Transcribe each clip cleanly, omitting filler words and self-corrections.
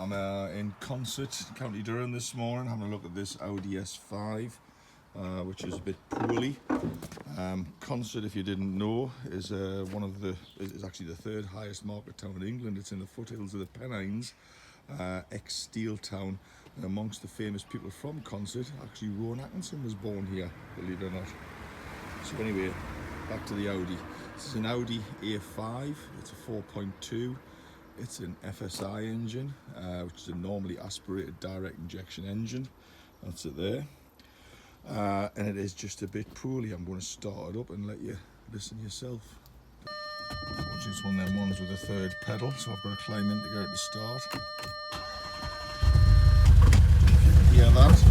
I'm in Concert, County Durham this morning, having a look at this Audi S5, which is a bit poorly. Concert, if you didn't know, is is actually the third highest market town in England. It's in the foothills of the Pennines, ex-steel town. And amongst the famous people from Concert, actually Rowan Atkinson was born here, believe it or not. So anyway, back to the Audi. This is an Audi A5. It's a 4.2. It's an FSI engine, which is a normally aspirated direct injection engine. That's it there. And it is just a bit poorly. I'm going to start it up and let you listen yourself. Unfortunately, it's one of them ones with a third pedal, so I've got to climb in to get it to start. Hear that?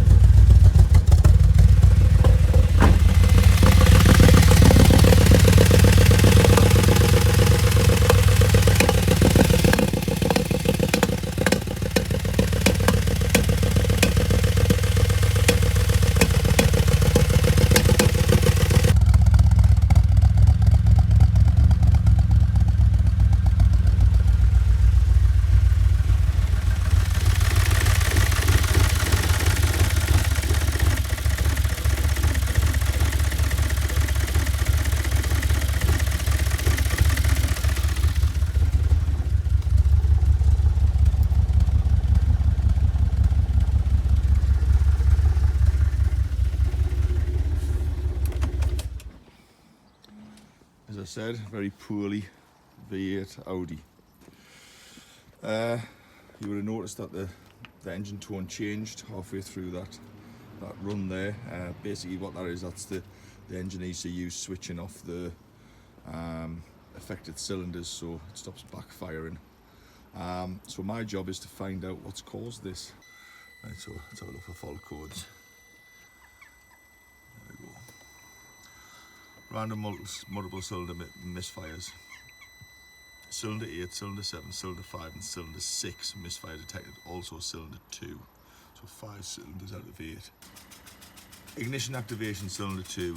As I said, very poorly V8 Audi. You would have noticed that the engine tone changed halfway through that run there. Basically what that is, that's the engine ECU switching off the affected cylinders so it stops backfiring. So my job is to find out what's caused this. Right, so let's have a look for fault codes. There we go. Random multiple cylinder misfires. Cylinder 8, cylinder 7, cylinder 5 and cylinder 6 misfire detected. Also cylinder 2. So 5 cylinders out of 8. Ignition activation cylinder 2.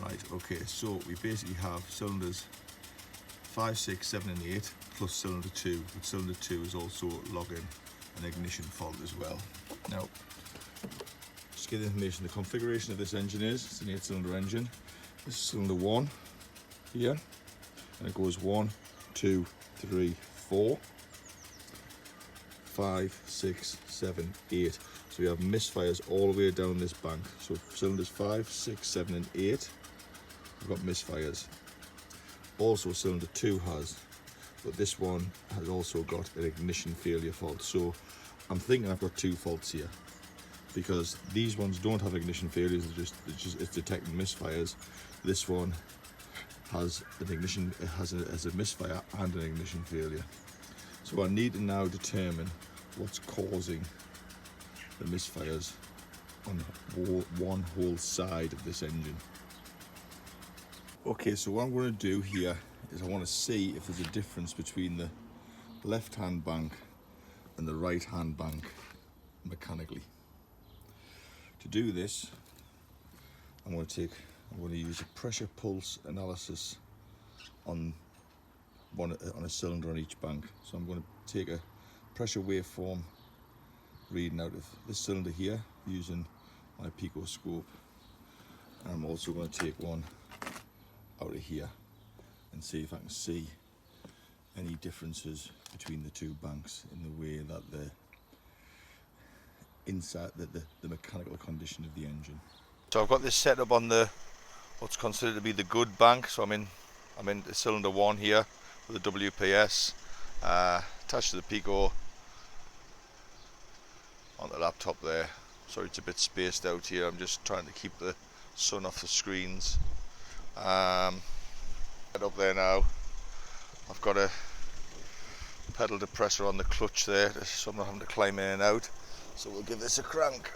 Right, okay, so we basically have cylinders 5, 6, 7 and 8 plus cylinder 2. But cylinder 2 is also logging an ignition fault as well. Now, just get the information. The configuration of this engine is, it's an 8-cylinder engine. This is cylinder 1 here, and it goes 1, 2, 3, 4, 5, 6, 7, 8. So we have misfires all the way down this bank. So cylinders 5, 6, 7 and 8, we've got misfires. Also cylinder 2 has, but this one has also got an ignition failure fault. So I'm thinking I've got 2 faults here, because these ones don't have ignition failures, it's detecting misfires. This one has an ignition, it has a misfire and an ignition failure. So I need to now determine what's causing the misfires on one whole side of this engine. Okay, so what I'm going to do here is I want to see if there's a difference between the left hand bank and the right hand bank mechanically. To do this, I'm going to use a pressure pulse analysis on a cylinder on each bank. So I'm going to take a pressure waveform reading out of this cylinder here using my pico scope, and I'm also going to take one out of here and see if I can see any differences between the two banks in the way that the mechanical condition of the engine. So I've got this set up on what's considered to be the good bank. So I'm in the cylinder 1 here with the WPS attached to the pico on the laptop there. Sorry, it's a bit spaced out here. I'm just trying to keep the sun off the screens. Up there now. I've got a pedal depressor on the clutch there, so I'm not having to climb in and out. So we'll give this a crank.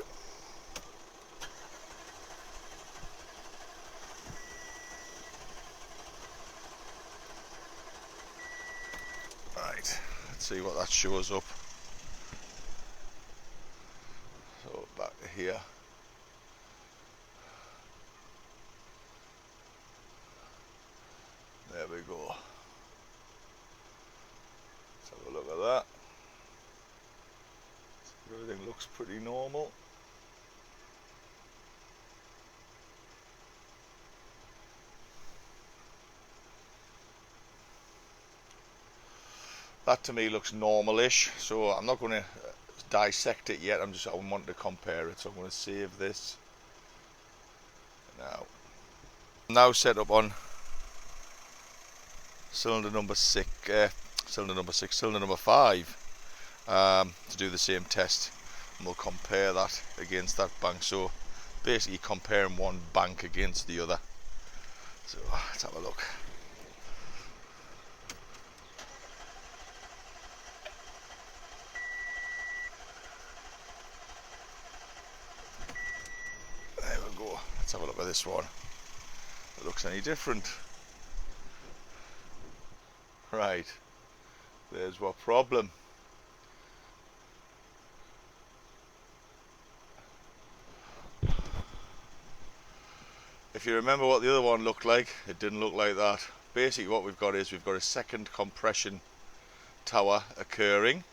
Right, let's see what that shows up. So back to here. There we go. Let's have a look at that. looks pretty normal. That to me looks normal-ish, so I'm not going to dissect it yet. I want to compare it, so I'm going to save this now. I'm now set up on cylinder number 5 to do the same test, and we'll compare that against that bank. So basically comparing one bank against the other. So let's have a look. There we go. Let's have a look at this one. It looks any different. Right, there's what problem. If you remember what the other one looked like, it didn't look like that. Basically what we've got is we've got a second compression tower occurring,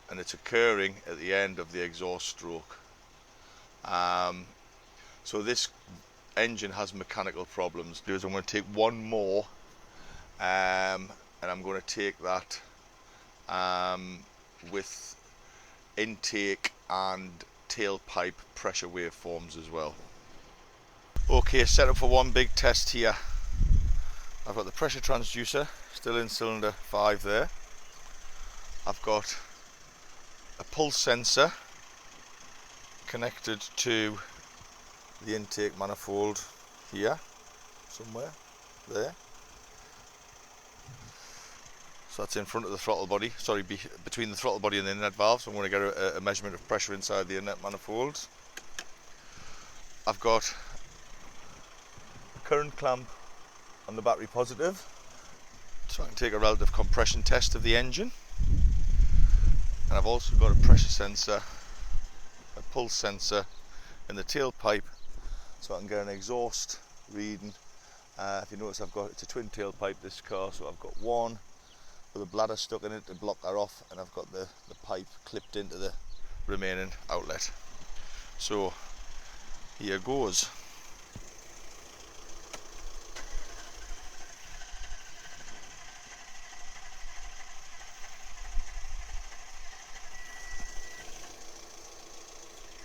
and it's occurring at the end of the exhaust stroke. So this engine has mechanical problems. I'm going to take one more, and I'm going to take that with intake and tailpipe pressure waveforms as well. Okay, set up for one big test here. I've got the pressure transducer still in cylinder 5 there. I've got a pulse sensor connected to the intake manifold here, somewhere there. So that's in front of the throttle body, sorry, between the throttle body and the inlet valve, so I'm going to get a measurement of pressure inside the inlet manifolds. I've got a current clamp on the battery positive, so I can take a relative compression test of the engine. And I've also got a pressure sensor, a pulse sensor in the tailpipe, so I can get an exhaust reading. If you notice, it's a twin tailpipe, this car, so I've got one with a bladder stuck in it to block that off, and I've got the pipe clipped into the remaining outlet. So here goes.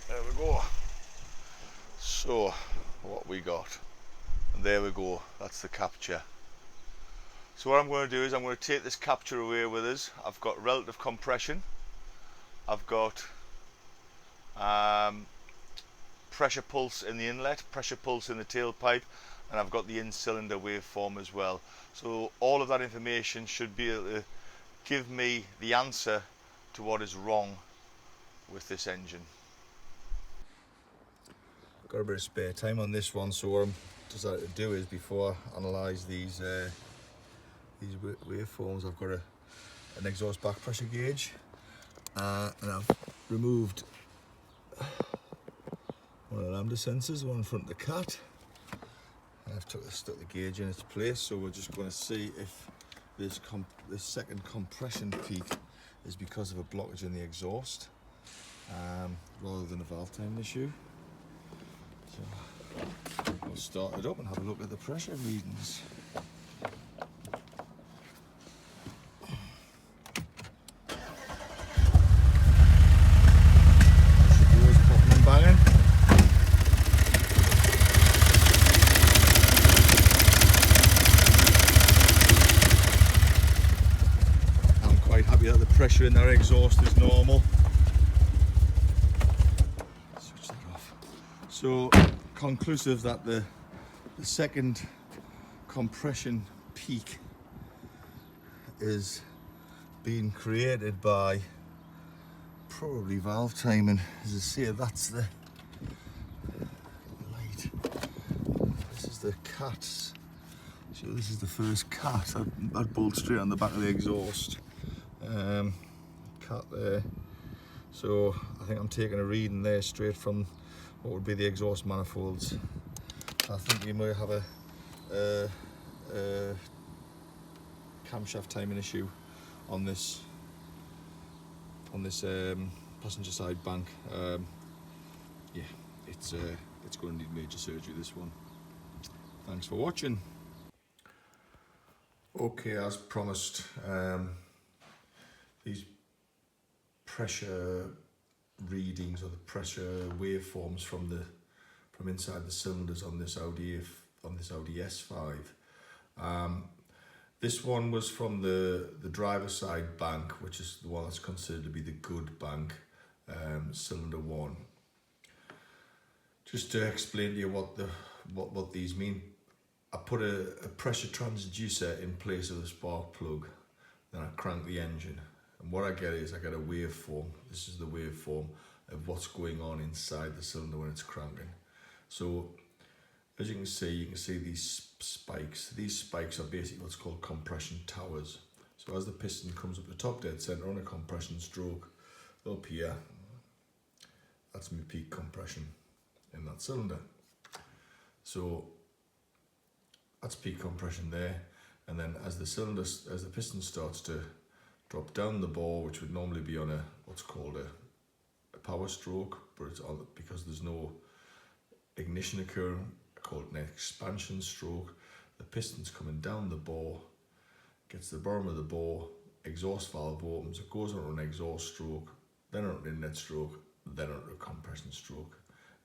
There we go. So what we got, and there we go, that's the capture. So what I'm going to do is I'm going to take this capture away with us. I've got relative compression, I've got pressure pulse in the inlet, pressure pulse in the tailpipe, and I've got the in-cylinder waveform as well. So all of that information should be able to give me the answer to what is wrong with this engine. Got a bit of spare time on this one, so what I'm decided to do is, before I analyse these waveforms, I've got an exhaust back pressure gauge, and I've removed one of the lambda sensors, one in front of the cat, and I've stuck the gauge in its place. So we're just going to see if this second compression peak is because of a blockage in the exhaust, rather than a valve timing issue. So we'll start it up and have a look at the pressure readings. Pressure in that exhaust is normal. Switch that off. So conclusive that the second compression peak is being created by probably valve timing. As I say, that's the light. This is the cat's. So this is the first cat that bolts straight on the back of the exhaust. Cat there. So I think I'm taking a reading there straight from what would be the exhaust manifolds. I think we might have a camshaft timing issue on this passenger side bank. Yeah, it's going to need major surgery, this one. Thanks for watching. Okay, as promised, these pressure readings, or the pressure waveforms from inside the cylinders on this Audi S5. This one was from the driver's side bank, which is the one that's considered to be the good bank, cylinder 1. Just to explain to you what these mean, I put a pressure transducer in place of the spark plug, then I crank the engine, and what I get is I get a waveform. This is the waveform of what's going on inside the cylinder when it's cranking. So as you can see these spikes. These spikes are basically what's called compression towers. So as the piston comes up the top dead center on a compression stroke, up here, that's my peak compression in that cylinder. So that's peak compression there, and then as the piston starts to drop down the bore, which would normally be on what's called a power stroke, but it's on because there's no ignition occurring, called an expansion stroke. The piston's coming down the bore, gets to the bottom of the bore, exhaust valve opens, it goes on an exhaust stroke, then on an inlet stroke, then on a compression stroke,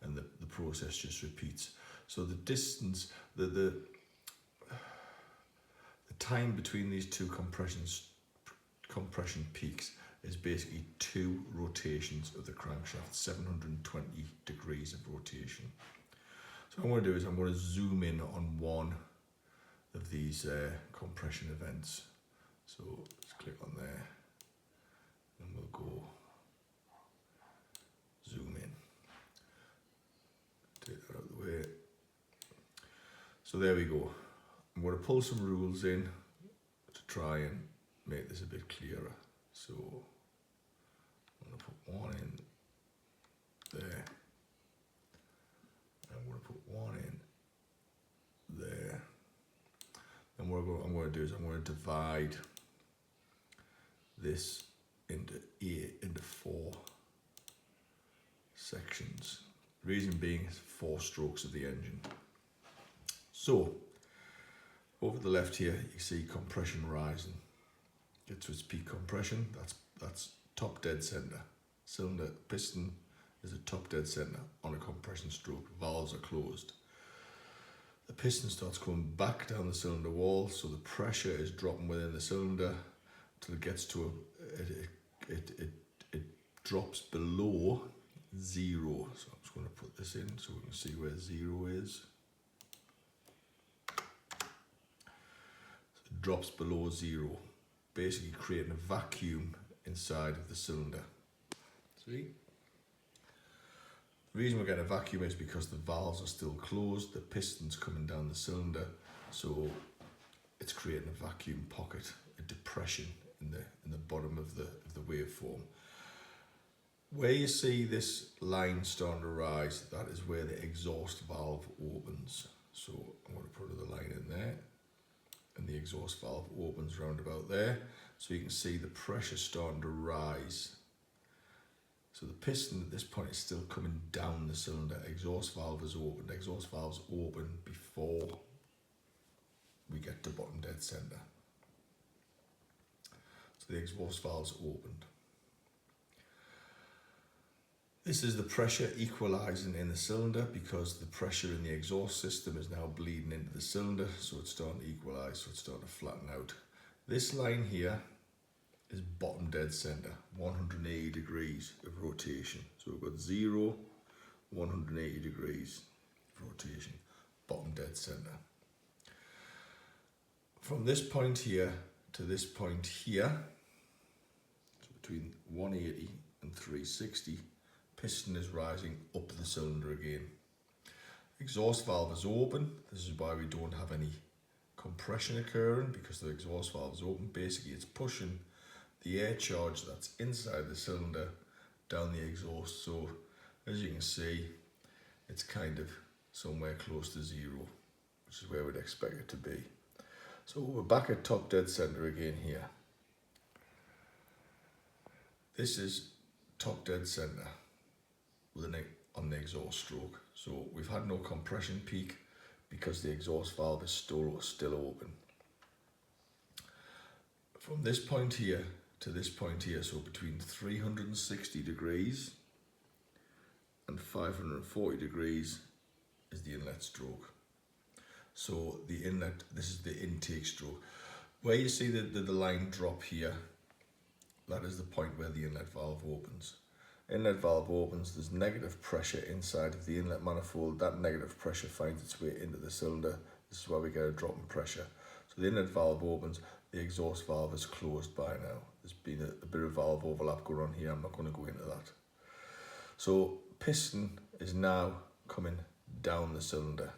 and the process just repeats. So the distance, the time between these two compression peaks is basically 2 rotations of the crankshaft, 720 degrees of rotation. So what I'm going to do is I'm going to zoom in on one of these compression events. So let's click on there, and we'll go zoom in. Take that out of the way. So there we go. I'm going to pull some rules in to try and make this a bit clearer. So I'm going to put one in there. I'm going to put one in there. And what I'm going to do is I'm going to divide this into 4 sections. The reason being is 4 strokes of the engine. So over the left here, you see compression rising. Get to its peak compression. That's top dead center. Cylinder piston is a top dead center on a compression stroke. Valves are closed. The piston starts coming back down the cylinder wall, so the pressure is dropping within the cylinder till it gets to it drops below 0. So I'm just going to put this in so we can see where 0 is. So it drops below 0, basically creating a vacuum inside of the cylinder. See? The reason we're getting a vacuum is because the valves are still closed, the piston's coming down the cylinder, so it's creating a vacuum pocket, a depression in the bottom of the waveform. Where you see this line starting to rise, that is where the exhaust valve opens. So I'm going to put another line in there, and the exhaust valve opens round about there, so you can see the pressure starting to rise. So the piston at this point is still coming down the cylinder. Exhaust valve is opened. Exhaust valve's open before we get to bottom dead center. So the exhaust valve's opened. This is the pressure equalizing in the cylinder because the pressure in the exhaust system is now bleeding into the cylinder, so it's starting to equalize, so it's starting to flatten out. This line here is bottom dead center, 180 degrees of rotation. So we've got 0, 180 degrees of rotation, bottom dead center. From this point here to this point here, so between 180 and 360, piston is rising up the cylinder again. Exhaust valve is open. This is why we don't have any compression occurring, because the exhaust valve is open. Basically, it's pushing the air charge that's inside the cylinder down the exhaust. So as you can see, it's kind of somewhere close to 0, which is where we'd expect it to be. So we're back at top dead center again here. This is top dead center with on the exhaust stroke. So we've had no compression peak because the exhaust valve is still open. From this point here to this point here, so between 360 degrees and 540 degrees is the inlet stroke. So the inlet, this is the intake stroke. Where you see the line drop here, that is the point where the inlet valve opens. Inlet valve opens, there's negative pressure inside of the inlet manifold. That negative pressure finds its way into the cylinder. This is where we get a drop in pressure. So the inlet valve opens, the exhaust valve is closed by now. There's been a bit of valve overlap going on here, I'm not going to go into that. So piston is now coming down the cylinder,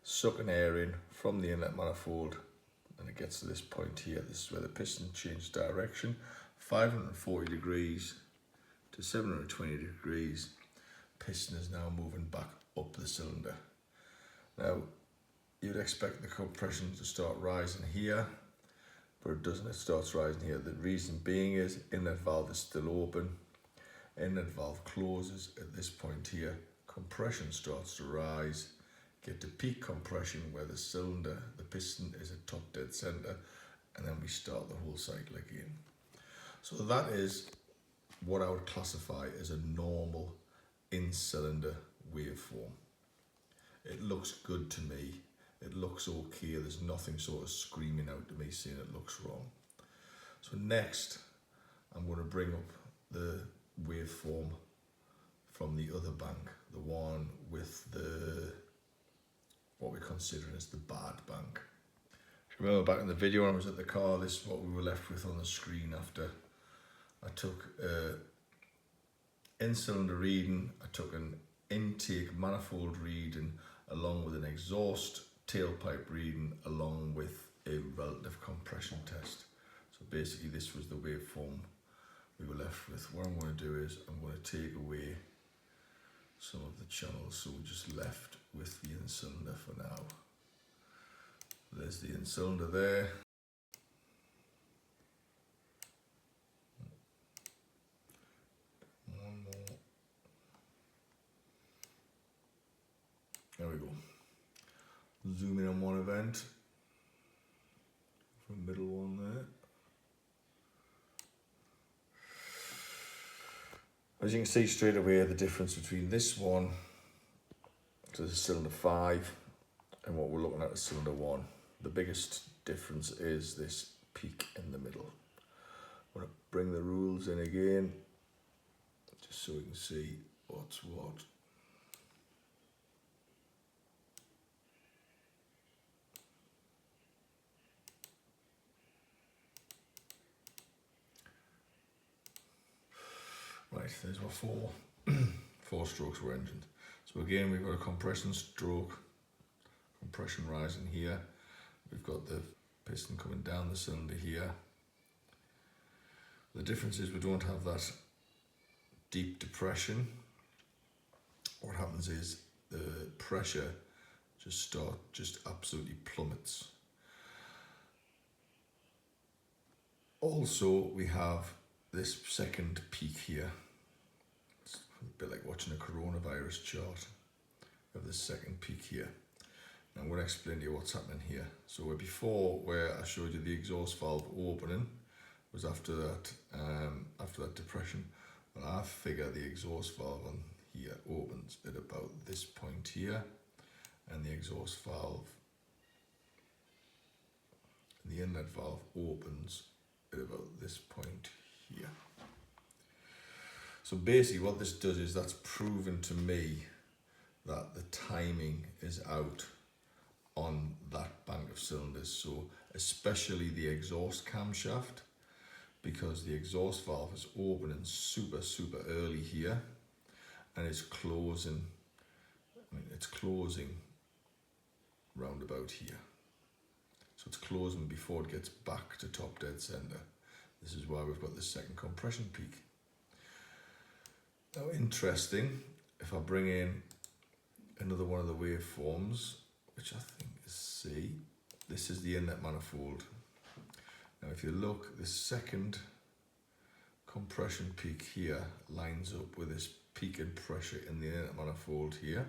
sucking air in from the inlet manifold, and it gets to this point here. This is where the piston changes direction, 540 degrees to 720 degrees. Piston is now moving back up the cylinder. Now, you'd expect the compression to start rising here, but it doesn't. It starts rising here. The reason being is inlet valve is still open. Inlet valve closes at this point here. Compression starts to rise. Get to peak compression where the cylinder, the piston is at top dead center, and then we start the whole cycle again. So that is what I would classify as a normal in-cylinder waveform. It looks good to me. It looks okay. There's nothing sort of screaming out to me saying it looks wrong. So next, I'm going to bring up the waveform from the other bank, the one with the what we're considering as the bad bank. If you remember back in the video when I was at the car, this is what we were left with on the screen after I took in-cylinder reading, I took an intake manifold reading along with an exhaust tailpipe reading along with a relative compression test. So basically this was the waveform we were left with. What I'm going to do is I'm going to take away some of the channels, so we're just left with the in-cylinder for now. There's the in-cylinder there. One more. There we go. Zoom in on one event. From middle one there. As you can see straight away, the difference between this one, so this is cylinder 5, and what we're looking at is cylinder 1. The biggest difference is this peak in the middle. I'm going to bring the rules in again, just so we can see what's what. Right, there's our four strokes were engined. So again, we've got a compression stroke, compression rising here. We've got the piston coming down the cylinder here. The difference is we don't have that deep depression. What happens is the pressure just absolutely plummets. Also, we have this second peak here. It's a bit like watching a coronavirus chart. We have this second peak here. Now I'm going to explain to you what's happening here. So where before, where I showed you the exhaust valve opening, was after that depression. Well, I figure the exhaust valve on here opens at about this point here, and the exhaust valve, the inlet valve opens at about this point here. So basically what this does is that's proven to me that the timing is out on that bank of cylinders. So especially the exhaust camshaft, because the exhaust valve is opening super early here, and it's closing, it's closing round about here. So it's closing before it gets back to top dead center. This is why we've got this second compression peak. Now interesting, if I bring in another one of the waveforms, which I think is C, this is the inlet manifold. Now if you look, this second compression peak here lines up with this peak in pressure in the inlet manifold here.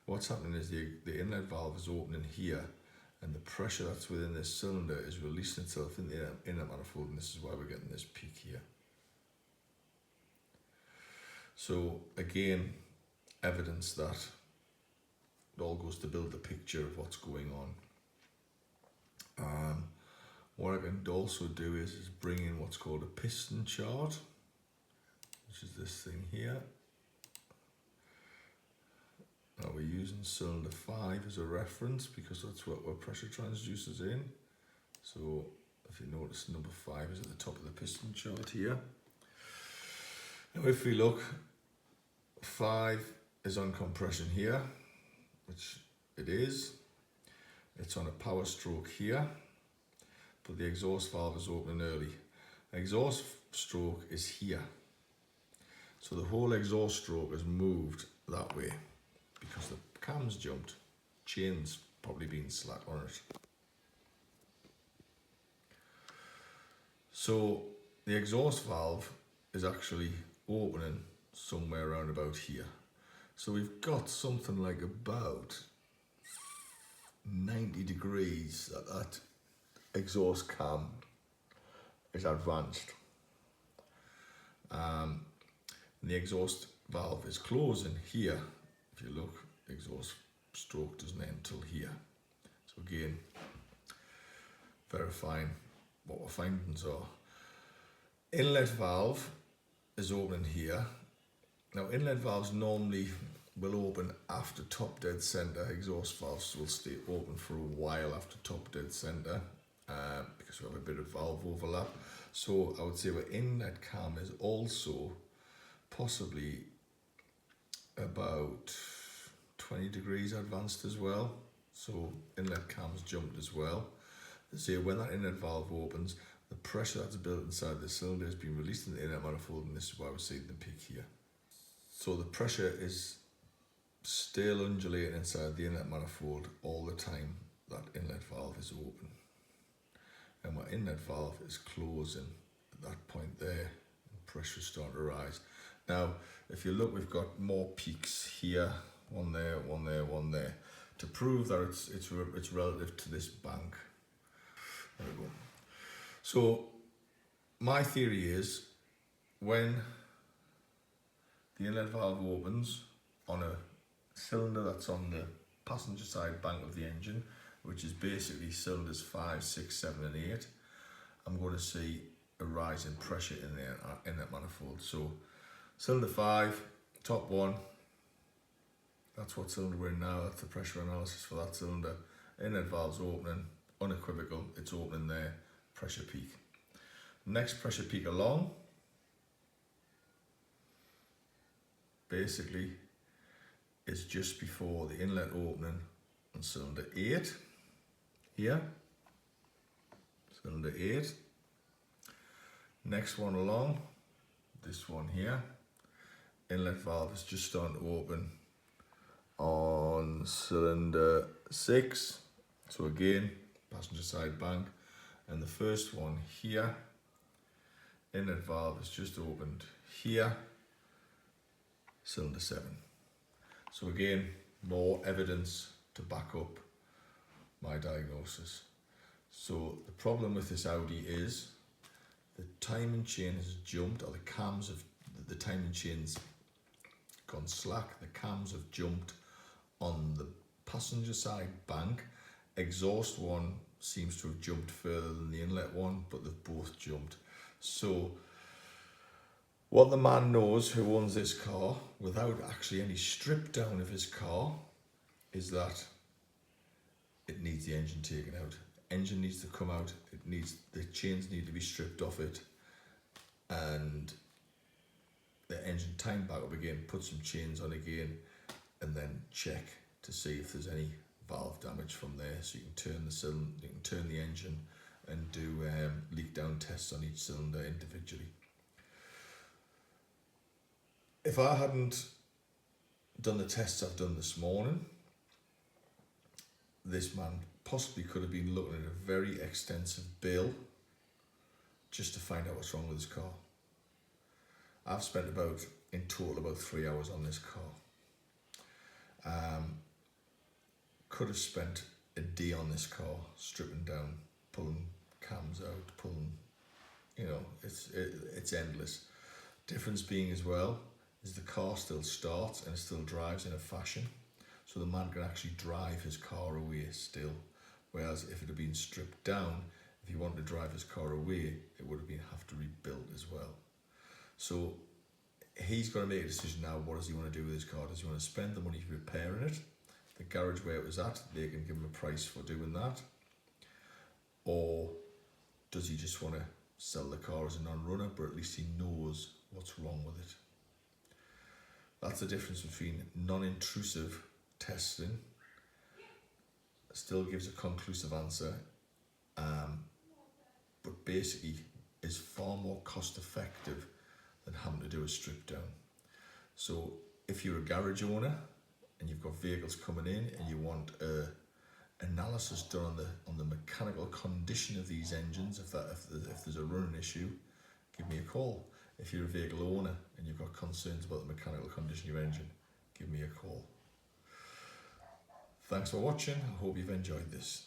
What's happening is the inlet valve is opening here, and the pressure that's within this cylinder is releasing itself in the inlet manifold, and this is why we're getting this peak here. So again, evidence that it all goes to build the picture of what's going on. What I can also do is bring in what's called a piston chart, which is this thing here. Now we're using cylinder 5 as a reference because that's what our pressure transducer's in. So if you notice, number 5 is at the top of the piston chart here. Now if we look, 5 is on compression here, which it is. It's on a power stroke here, but the exhaust valve is opening early. Exhaust stroke is here. So the whole exhaust stroke has moved that way because the cam's jumped. Chain's probably been slack on it. So the exhaust valve is actually opening somewhere around about here. So we've got something like about 90 degrees that exhaust cam is advanced. The exhaust valve is closing here. If you look, exhaust stroke doesn't end till here. So again, verifying what our findings are. Inlet valve is opening here. Now inlet valves normally will open after top dead center. Exhaust valves will stay open for a while after top dead center because we have a bit of valve overlap. So I would say our inlet cam is also possibly about 20 degrees advanced as well. So inlet cam's jumped as well. So when that inlet valve opens, the pressure that's built inside the cylinder has been released in the inlet manifold, and this is why we're seeing the peak here. So the pressure is still undulating inside the inlet manifold all the time that inlet valve is open. And my inlet valve is closing at that point there, and pressure is starting to rise. Now, if you look, we've got more peaks here, one there, one there, one there, to prove that it's relative to this bank. There we go. So my theory is when the inlet valve opens on a cylinder that's on the passenger side bank of the engine, which is basically cylinders 5, 6, 7 and 8, I'm going to see a rise in pressure in the inlet manifold. So cylinder 5, top one, that's what cylinder we're in now, that's the pressure analysis for that cylinder. Inlet valve's opening, unequivocal, it's opening there, pressure peak. Next pressure peak along, basically, is just before the inlet opening on cylinder 8, here, cylinder 8. Next one along, this one here, inlet valve is just starting to open on cylinder 6. So again, passenger side bank. And the first one here, inlet valve is just opened here, cylinder 7. So again, more evidence to back up my diagnosis. So the problem with this Audi is the timing chain has jumped, or the timing chain's gone slack, the cams have jumped on the passenger side bank. Exhaust one seems to have jumped further than the inlet one, but they've both jumped. So what the man knows who owns this car, without actually any strip down of his car, is that it needs the engine taken out. Engine needs to come out, the chains need to be stripped off it, and the engine time back up again, put some chains on again, and then check to see if there's any valve damage from there, so you can turn the cylinder, you can turn the engine and do leak down tests on each cylinder individually. If I hadn't done the tests I've done this morning, this man possibly could have been looking at a very extensive bill just to find out what's wrong with his car. I've spent in total about 3 hours on this car. Could have spent a day on this car, stripping down, pulling cams out, pulling, it's endless. Difference being as well is the car still starts and it still drives in a fashion, so the man can actually drive his car away still. Whereas if it had been stripped down, if he wanted to drive his car away, it would have to rebuild as well. So he's got to make a decision now. What does he want to do with his car? Does he want to spend the money repairing it? The garage where it was at, they can give him a price for doing that. Or does he just want to sell the car as a non-runner, but at least he knows what's wrong with it? That's the difference between non-intrusive testing. Still gives a conclusive answer, but basically is far more cost effective than having to do a strip down. So if you're a garage owner and you've got vehicles coming in and you want analysis done on the mechanical condition of these engines, if there's a running issue, give me a call. If you're a vehicle owner and you've got concerns about the mechanical condition of your engine, give me a call. Thanks for watching. I hope you've enjoyed this.